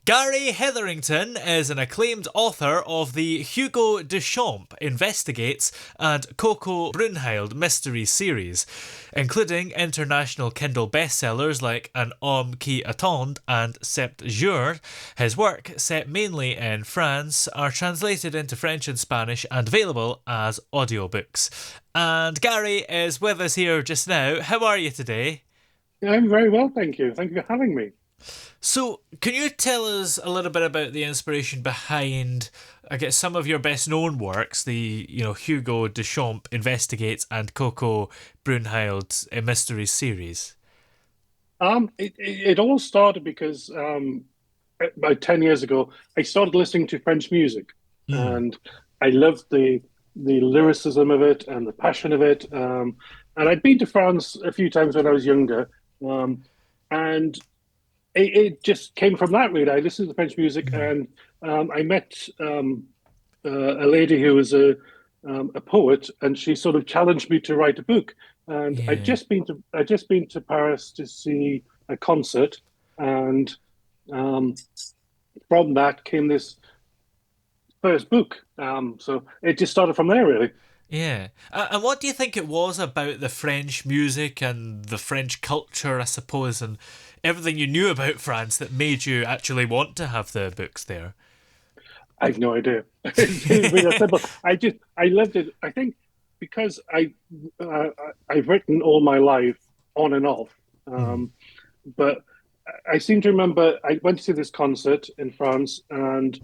Gary Hetherington is an acclaimed author of the Hugo Deschamps Investigates and Coco Brunhild mystery series, including international Kindle bestsellers like An Homme qui attend and Sept Jours. His work, set mainly in France, are translated into French and Spanish and available as audiobooks. And Gary is with us here just now. How are you today? Yeah, I'm very well, thank you. Thank you for having me. So, can you tell us a little bit about the inspiration behind, I guess, some of your best known works, the Hugo Deschamps Investigates and Coco Brunhild's Mysteries series? It all started because about 10 years ago, I started listening to French music, Mm. and I loved the lyricism of it and the passion of it. And I'd been to France a few times when I was younger, and it just came from that. Really, I listened to French music, Mm. and I met a lady who was a poet, and she sort of challenged me to write a book. And Yeah. I'd just been to Paris to see a concert, and um, from that came this first book. So it just started from there, really. Yeah. And what do you think it was about the French music and the French culture, I suppose, and everything you knew about France that made you actually want to have the books there? I've no idea. It's really that simple. I loved it. I think because uh, I've written all my life on and off, Mm. but I seem to remember I went to see this concert in France, and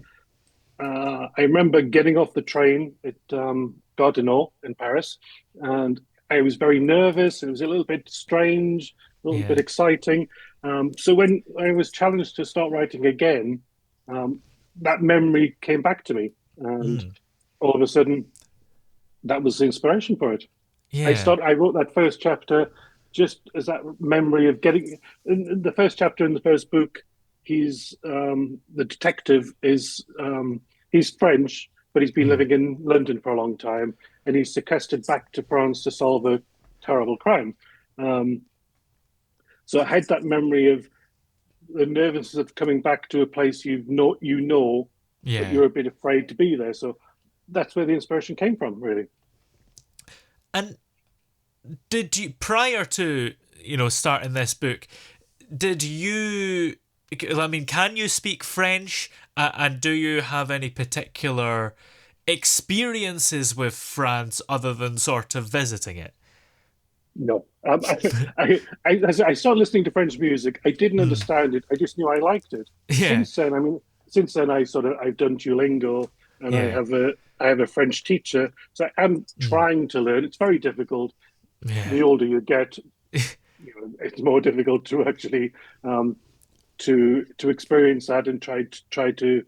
I remember getting off the train at Gare du Nord in Paris, and I was very nervous. It was a little bit strange, a little bit Yeah. exciting. So when I was challenged to start writing again, um, that memory came back to me, and Mm. all of a sudden, that was the inspiration for it. Yeah. I wrote that first chapter just as that memory of getting in the first chapter in the first book. He's the detective is he's French, but he's been Mm. living in London for a long time, and he's sequestered back to France to solve a terrible crime. Um, so I had that memory of the nervousness of coming back to a place you know, but Yeah. you're a bit afraid to be there. So that's where the inspiration came from, really. And did you, prior to starting this book, did you? I mean, can you speak French? And do you have any particular experiences with France other than sort of visiting it? No, I started listening to French music. I didn't Mm. understand it. I just knew I liked it. Yeah. Since then, I've done Duolingo, and Yeah. I have a French teacher. So I'm Mm. trying to learn. It's very difficult. Yeah. The older you get, it's more difficult to actually um, to experience that and try to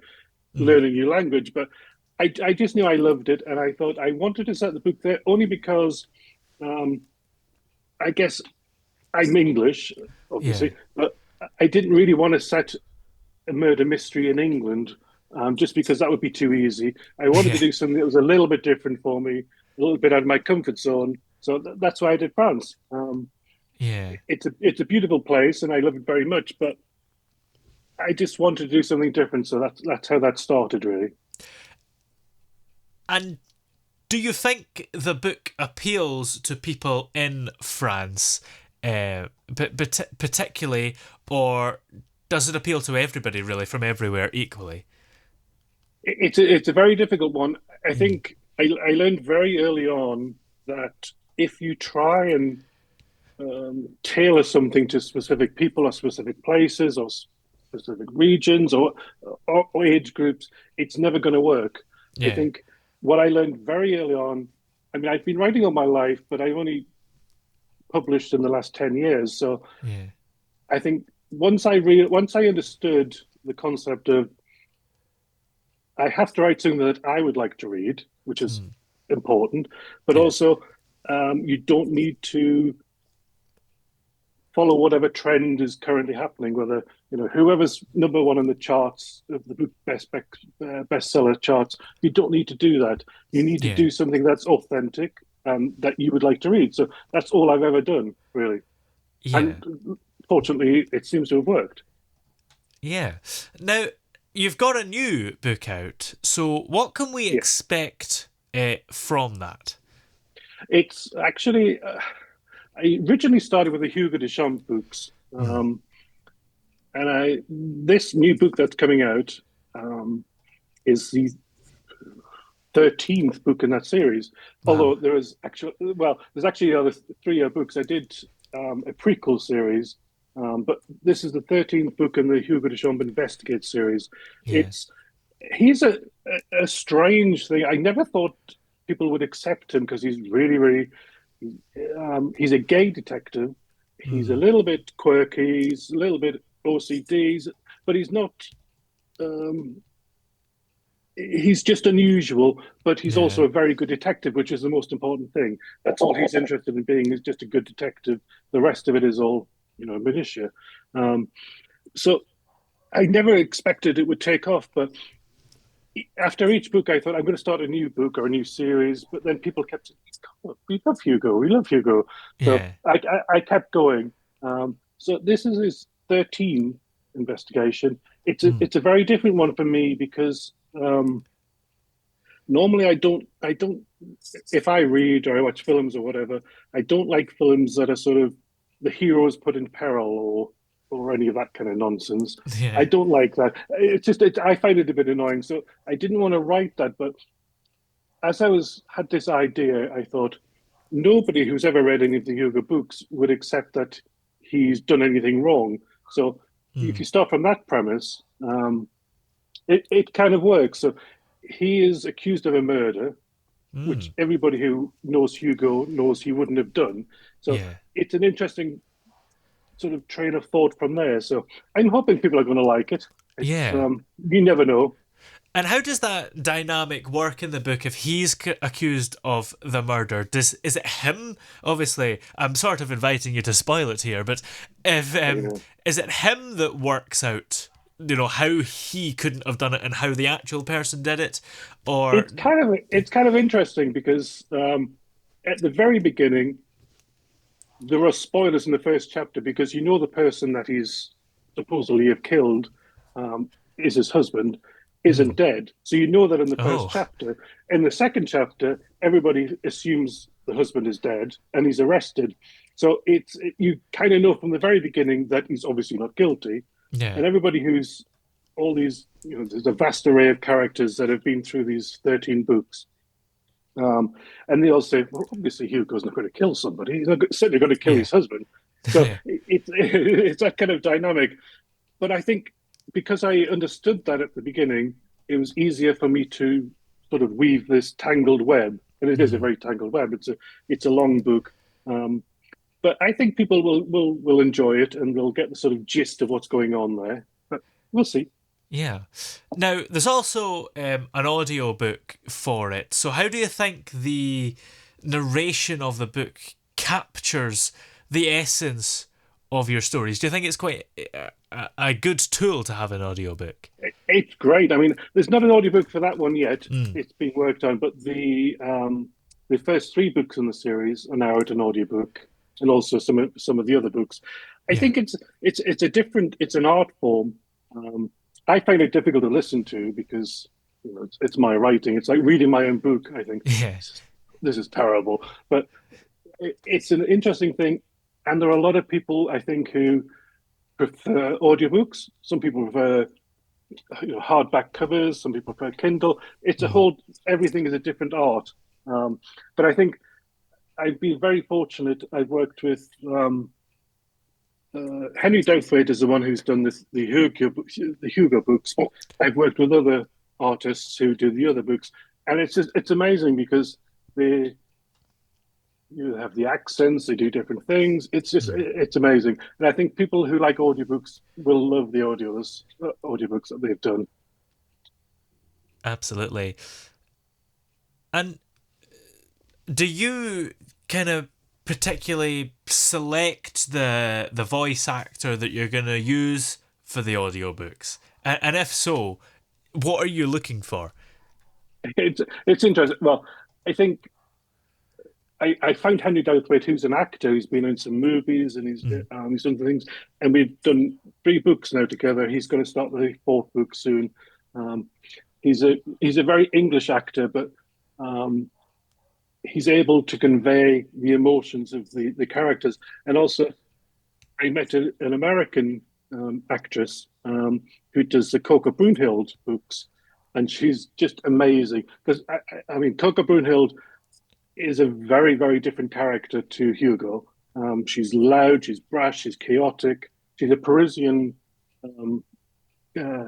Mm. learn a new language. But I just knew I loved it, and I thought I wanted to set the book there only because um, I guess I'm English, Yeah. obviously, but I didn't really want to set a murder mystery in England, just because that would be too easy. I wanted to Yeah. do something that was a little bit different for me, a little bit out of my comfort zone. So that's why I did France. Yeah. It's a beautiful place, and I love it very much. But I just wanted to do something different, so that's how that started, really. And do you think the book appeals to people in France, but particularly, or does it appeal to everybody really from everywhere equally? It's a very difficult one. I Mm. think I learned very early on that if you try and tailor something to specific people or specific places or specific regions or age groups, it's never going to work. I Yeah. think what I learned very early on. I mean, I've been writing all my life, but I've only published in the last 10 years. So Yeah. I think once I understood the concept of I have to write something that I would like to read, which is Mm. important, but Yeah. also you don't need to follow whatever trend is currently happening. Whether whoever's number one on the charts of the bestseller charts, you don't need to do that. You need to Yeah. do something that's authentic that you would like to read. So that's all I've ever done, really. Yeah. And fortunately, it seems to have worked. Yeah. Now, you've got a new book out. So what can we Yes, expect from that? it's actually. I originally started with the Hugo Deschamps books, Mm. and I this new book that's coming out um, is the 13th book in that series. Wow. Although there's actually other three books. I did a prequel series, but this is the 13th book in the Hugo de Champ Investigate series. Yeah. It's he's a strange thing. I never thought people would accept him because he's really he's a gay detective. He's a Mm. little bit quirky. He's a little bit OCD, but he's not. Um, he's just unusual, but he's Yeah. also a very good detective, which is the most important thing. That's all he's interested in being is just a good detective. The rest of it is all minutia. Um, so I never expected it would take off, but after each book, I thought I'm going to start a new book or a new series. But then people kept saying, "We love Hugo. We love Hugo." So Yeah. I kept going. So this is his 13 investigation. Mm. It's a very different one for me because normally I don't if I read or I watch films or whatever, I don't like films that are sort of the hero is put in peril or any of that kind of nonsense. I Yeah. don't like that. I find it a bit annoying. So I didn't want to write that, but as I was had this idea, I thought nobody who's ever read any of the Hugo books would accept that he's done anything wrong. So if Mm. you start from that premise, it kind of works. So he is accused of a murder, which Mm. everybody who knows Hugo knows he wouldn't have done. So Yeah. it's an interesting sort of train of thought from there. So I'm hoping people are going to like it. It's Yeah. you never know. And how does that dynamic work in the book if he's accused of the murder? Is it him? Obviously, I'm sort of inviting you to spoil it here, but if You know, is it him that works out, how he couldn't have done it and how the actual person did it, or it's kind of interesting because at the very beginning there are spoilers in the first chapter because you know the person that he's supposedly have killed is his husband isn't mm, dead. So you know that in the first oh chapter. In the second chapter, everybody assumes the husband is dead and he's arrested. So you kind of know from the very beginning that he's obviously not guilty. yeah And everybody who's all these, there's a vast array of characters that have been through these 13 books. And they all say, well, obviously Hugo's not going to kill somebody. He's not certainly going to kill yeah his husband. So yeah it's that kind of dynamic. But I think because I understood that at the beginning, it was easier for me to sort of weave this tangled web. And it is a mm, very tangled web. It's a long book. Um, but I think people will enjoy it and they'll get the sort of gist of what's going on there. But we'll see. yeah. Now there's also an audio book for it. So how do you think the narration of the book captures the essence of your stories? Do you think it's quite a good tool to have an audiobook? It's great. I mean, there's not an audiobook for that one yet. Mm, It's being worked on, but the first three books in the series are now out an audiobook, and also some of the other books. I yeah. think it's an art form. I find it difficult to listen to because it's my writing. It's like reading my own book. I think Yeah. this is terrible, but it's an interesting thing, and there are a lot of people I think who prefer audiobooks. Some people prefer hardback covers. Some people prefer Kindle. It's a Mm, whole. Everything is a different art. But I think I've been very fortunate. I've worked with Henry Douthwaite is the one who's done the Hugo books. But I've worked with other artists who do the other books, and it's amazing because they you have the accents, they do different things. mm, It's amazing, and I think people who like audiobooks will love the audiobooks that they've done. absolutely. And do you kind of particularly select the voice actor that you're going to use for the audiobooks? And if so, what are you looking for? It's interesting. Well, I think I found Henry Douthwaite, who's an actor. He's been in some movies and Mm. he's done things. And we've done three books now together. He's going to start the fourth book soon. Um, he's a very English actor, but um, he's able to convey the emotions of the characters. And also, I met an American actress who does the Coco Brunhild books, and she's just amazing. Because I mean, Coco Brunhild is a very, very different character to Hugo. She's loud, she's brash, she's chaotic. She's a Parisian um, uh,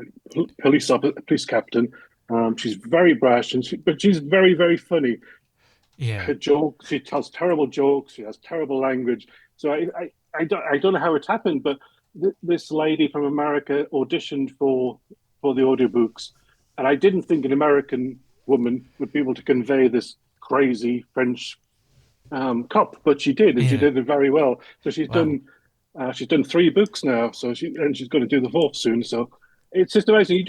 police captain. She's very brash, but she's very, very funny. Yeah. Her jokes, she tells terrible jokes. She has terrible language. So I don't know how it happened, but this lady from America auditioned for the audiobooks, and I didn't think an American woman would be able to convey this crazy French cop, but she did, and she Yeah. did it very well. So Wow. she's done three books now. She's going to do the fourth soon. So it's just amazing.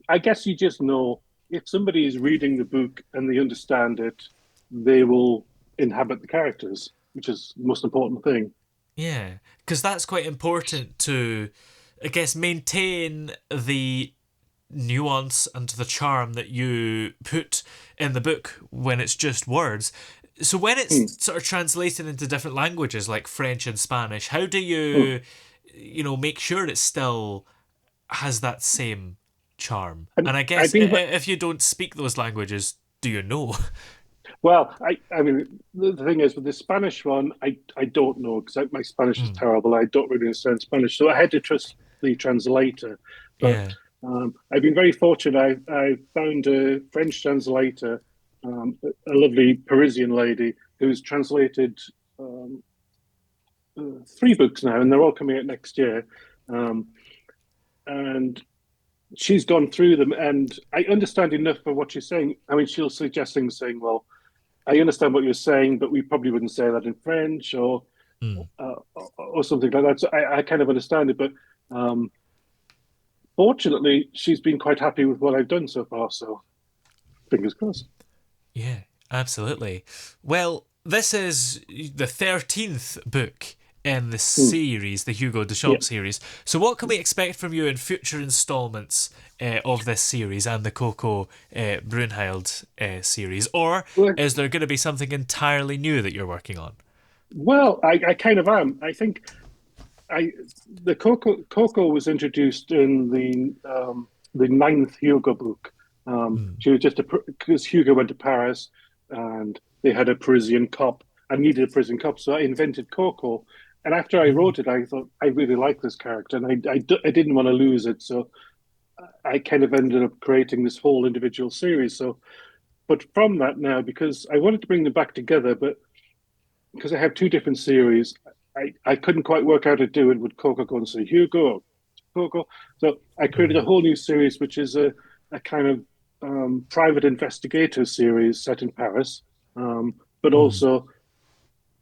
I guess you just know if somebody is reading the book and they understand it, they will inhabit the characters, which is the most important thing. Yeah, because that's quite important to, I guess, maintain the nuance and the charm that you put in the book when it's just words. So when it's Hmm. sort of translated into different languages like French and Spanish, how do Hmm. make sure it still has that same charm? And And I I've guess been if you don't speak those languages, do you know? Well, I mean, the thing is with the Spanish one, I don't know because my Spanish is Mm, terrible. I don't really understand Spanish, so I had to trust the translator. But yeah. I've been very fortunate. I found a French translator, a lovely Parisian lady who's translated um, three books now, and they're all coming out next year. Um, and she's gone through them, and I understand enough for what she's saying. I mean, she'll suggest things saying, "Well, I understand what you're saying, but we probably wouldn't say that in French Mm. or something like that." So I kind of understand it, but um, fortunately, she's been quite happy with what I've done so far. So fingers crossed. Yeah, absolutely. Well, this is the 13th book in the Hmm. series, the Hugo Yeah. Deschamps series. So, what can we expect from you in future installments of this series and the Coco Brunhild series? Or Well, is there going to be something entirely new that you're working on? I kind of am. I think I the Coco was introduced in the ninth Hugo book. Mm. She was just because Hugo went to Paris and they had a Parisian cop. I needed a Parisian cop, so I invented Coco. And after I Mm. wrote it, I thought I really like this character, and I didn't want to lose it, so I kind of ended up creating this whole individual series. So, but from that now, because I wanted to bring them back together, but because I have two different series, I couldn't quite work out how to do it with Coco going to say Hugo, Coco. So I created a Mm. whole new series, which is a kind of private investigator series set in Paris, but Mm. also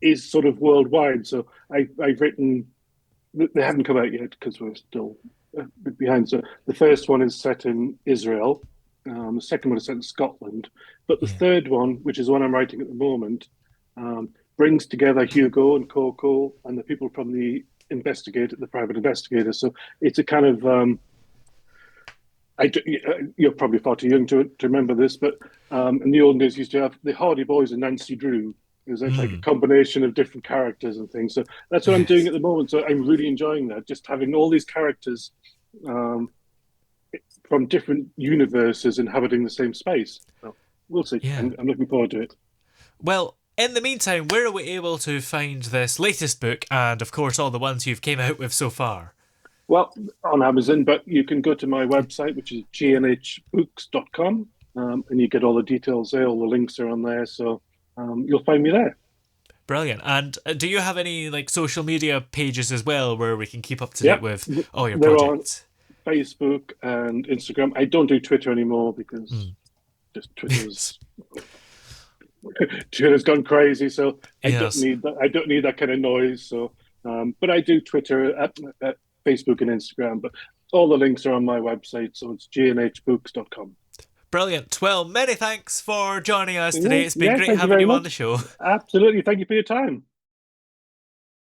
is sort of worldwide. So I've written, they haven't come out yet because we're still a bit behind. So the first one is set in Israel. The second one is set in Scotland. But the Yeah. third one, which is the one I'm writing at the moment, brings together Hugo and Coco and the people from the private investigator. So it's a kind of you're probably far too young to remember this, but in the old days, you used to have the Hardy Boys and Nancy Drew. It was like a Mm. combination of different characters and things. So that's what I'm doing Yes. at the moment. So I'm really enjoying that, just having all these characters um, from different universes inhabiting the same space. So we'll see. Yeah. I'm looking forward to it. Well, in the meantime, where are we able to find this latest book and, of course, all the ones you've came out with so far? Well, on Amazon, but you can go to my website, which is gnhbooks.com, and you get all the details there. All the links are on there. So you'll find me there. Brilliant. And do you have any like social media pages as well where we can keep up to date Yep. with all your They're on projects? Facebook and Instagram. I don't do Twitter anymore because Mm. just Twitter's gone crazy. So Yes. I don't need that kind of noise. So, but I do Twitter, at Facebook and Instagram. But all the links are on my website. So it's gnhbooks.com. Brilliant. Well, many thanks for joining us Yeah, today. It's been yeah. great Thank you having very you on the much. show. Absolutely. Thank you for your time.